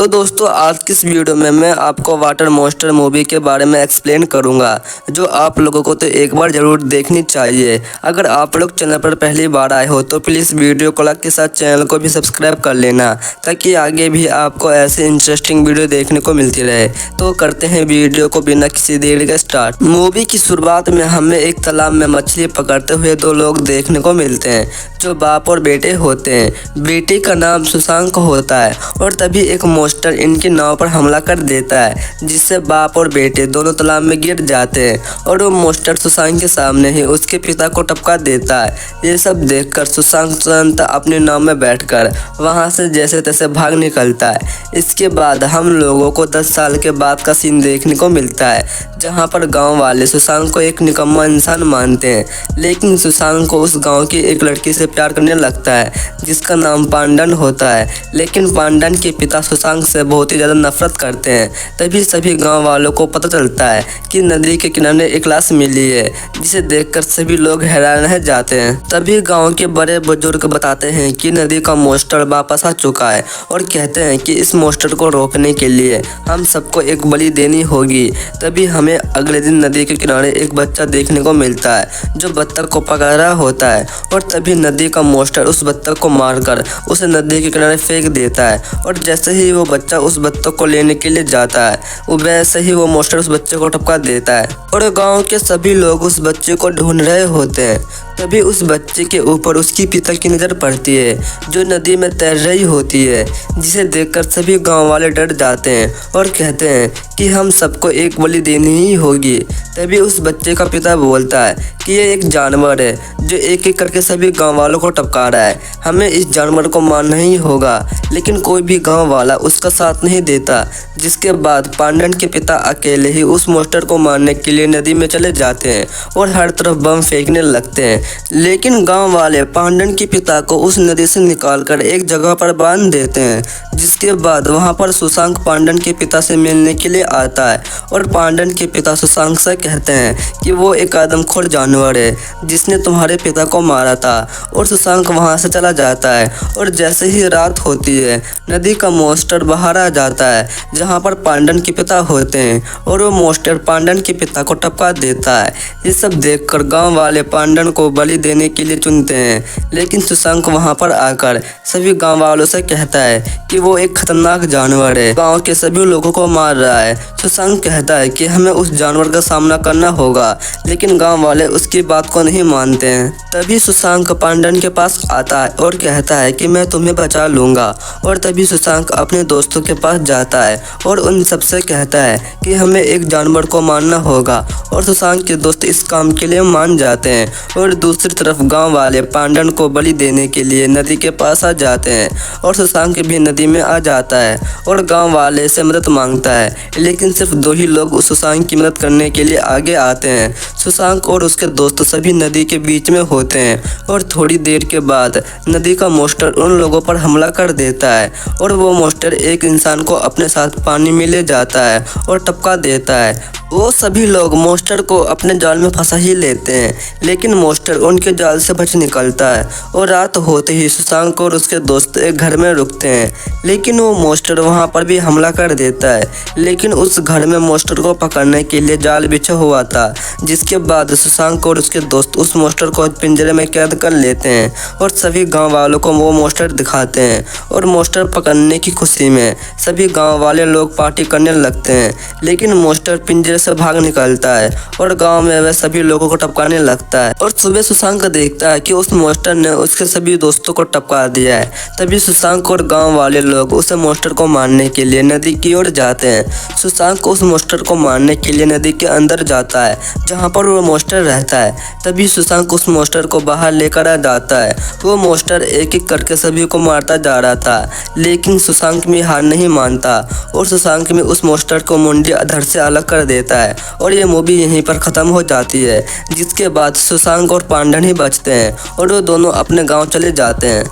तो दोस्तों आज की इस वीडियो में मैं आपको वाटर मॉन्स्टर मूवी के बारे में एक्सप्लेन करूंगा, जो आप लोगों को तो एक बार ज़रूर देखनी चाहिए। अगर आप लोग चैनल पर पहली बार आए हो तो प्लीज़ वीडियो को लाइक के साथ चैनल को भी सब्सक्राइब कर लेना, ताकि आगे भी आपको ऐसे इंटरेस्टिंग वीडियो देखने को मिलती रहे। तो करते हैं वीडियो को बिना किसी देरी के स्टार्ट। मूवी की शुरुआत में हमें एक तालाब में मछली पकड़ते हुए दो लोग देखने को मिलते हैं, जो बाप और बेटे होते हैं। बेटे का नाम सुशांक होता है और तभी एक मॉन्स्टर इनकी नाव पर हमला कर देता है, जिससे बाप और बेटे दोनों तालाब में गिर जाते हैं और वो मॉन्स्टर सुशांक के सामने ही उसके पिता को टपका देता है। ये सब देखकर सुशांक तुरंत अपनी नाव में बैठकर वहां से जैसे तैसे भाग निकलता है। इसके बाद हम लोगों को 10 साल के बाद का सीन देखने को मिलता है, जहां पर गांव वाले सुशांक को एक निकम्मा इंसान मानते हैं, लेकिन सुशांक को उस गांव की एक लड़की से प्यार करने लगता है, जिसका नाम पांडन होता है। लेकिन पांडन के पिता सुशांक से बहुत ही ज़्यादा नफरत करते हैं। तभी सभी गांव वालों को पता चलता है कि नदी के किनारे एक लाश मिली है, जिसे देखकर सभी लोग हैरान रह जाते हैं। तभी गांव के बड़े बुजुर्ग बताते हैं कि नदी का मॉन्स्टर वापस आ चुका है और कहते हैं कि इस मॉन्स्टर को रोकने के लिए हम सबको एक बलि देनी होगी। तभी हमें अगले दिन नदी के किनारे एक बच्चा देखने को मिलता है, जो बत्तख को पकड़ रहा होता है, और तभी नदी का मॉन्स्टर उस बत्तख को मारकर उसे नदी के किनारे फेंक देता है। और जैसे ही वो बच्चा उस बत्तख को लेने के लिए जाता है, वैसे ही वो मॉन्स्टर उस बच्चे को टपका देता है और गांव के सभी लोग उस बच्चे को ढूंढ रहे होते हैं। तभी उस बच्चे के ऊपर उसकी पिता की नज़र पड़ती है, जो नदी में तैर रही होती है, जिसे देखकर सभी गांव वाले डर जाते हैं और कहते हैं कि हम सबको एक बलि देनी ही होगी। तभी उस बच्चे का पिता बोलता है कि ये एक जानवर है, जो एक एक करके सभी गांव वालों को टपका रहा है, हमें इस जानवर को मारना ही होगा। लेकिन कोई भी गांव वाला उसका साथ नहीं देता, जिसके बाद पांडन के पिता अकेले ही उस मॉन्स्टर को मारने के लिए नदी में चले जाते हैं और हर तरफ बम फेंकने लगते हैं। लेकिन गांव वाले पांडन के पिता को उस नदी से निकालकर एक जगह पर बांध देते हैं, जिसके बाद वहां पर सुशांक पांडन के पिता से मिलने के लिए आता है और पांडन के पिता सुशांक से कहते हैं कि वो एक आदमखोर जानवर है, जिसने तुम्हारे पिता को मारा था। और सुशांक वहां से चला जाता है और जैसे ही रात होती है, नदी का मॉन्स्टर बाहर आ जाता है, जहां पर पांडन के पिता होते हैं, और वो मॉन्स्टर पांडन के पिता को टपका देता है। ये सब देखकर गांव वाले पांडन को बलि देने के लिए चुनते हैं, लेकिन सुशांक वहां पर आकर सभी गांव वालों से कहता है कि वो एक खतरनाक जानवर है, गांव के सभी लोगों को मार रहा है। सुशांक कहता है कि हमें उस जानवर का सामना करना होगा, लेकिन गांव वाले उसकी बात को नहीं मानते हैं। तभी सुशांक पांडन के पास आता है और कहता है कि मैं तुम्हें बचा लूंगा। और तभी सुशांक अपने दोस्तों के पास जाता है और उन सबसे कहता है कि हमें एक जानवर को मारना होगा, और सुशांक के दोस्त इस काम के लिए मान जाते हैं। और दूसरी तरफ गांव वाले पांडन को बलि देने के लिए नदी के पास आ जाते हैं और सुशांक भी नदी में आ जाता है और गांव वाले से मदद मांगता है, लेकिन सिर्फ 2 ही लोग उस सुशांक की मदद करने के लिए आगे आते हैं। सुशांक और उसके दोस्त सभी नदी के बीच में होते हैं और थोड़ी देर के बाद नदी का मॉन्स्टर उन लोगों पर हमला कर देता है और वो मॉन्स्टर एक इंसान को अपने साथ पानी में ले जाता है और टपका देता है। वो सभी लोग मॉन्स्टर को अपने जाल में फंसा ही लेते हैं, लेकिन मॉन्स्टर उनके जाल से बच निकलता है और रात होते ही सुशांक और उसके दोस्त एक घर में रुकते हैं, लेकिन वो मॉन्स्टर वहां पर भी हमला कर देता है। लेकिन उस घर में मॉन्स्टर को पकड़ने के लिए जाल बिछा हुआ था, जिसके बाद सुशांक और उसके दोस्त उस मॉन्स्टर को पिंजरे में कैद कर लेते हैं और सभी गाँव वालों को वो मॉन्स्टर दिखाते हैं। और मॉन्स्टर पकड़ने की खुशी में सभी गाँव वाले लोग पार्टी करने लगते हैं, लेकिन मॉन्स्टर पिंजरे से भाग निकलता है और गांव में वह सभी लोगों को टपकाने लगता है। और सुबह सुशांक देखता है कि उस मॉन्स्टर ने उसके सभी दोस्तों को टपका दिया है। तभी सुशांक और गांव वाले लोग उस मॉन्स्टर को मारने के लिए नदी की ओर जाते हैं। सुशांक उस मॉन्स्टर को मारने के लिए नदी के अंदर जाता है, जहां पर वो मॉन्स्टर रहता है। तभी सुशांक उस मॉन्स्टर को बाहर लेकर आ जाता है। वो मॉन्स्टर एक एक करके सभी को मारता जा रहा था, लेकिन सुशांक भी हार नहीं मानता और सुशांक में उस मॉन्स्टर को मुंडी धड़ से अलग कर देता है। और ये मूवी यहीं पर ख़त्म हो जाती है, जिसके बाद सुशांक और पांडन ही बचते हैं और वो दोनों अपने गांव चले जाते हैं।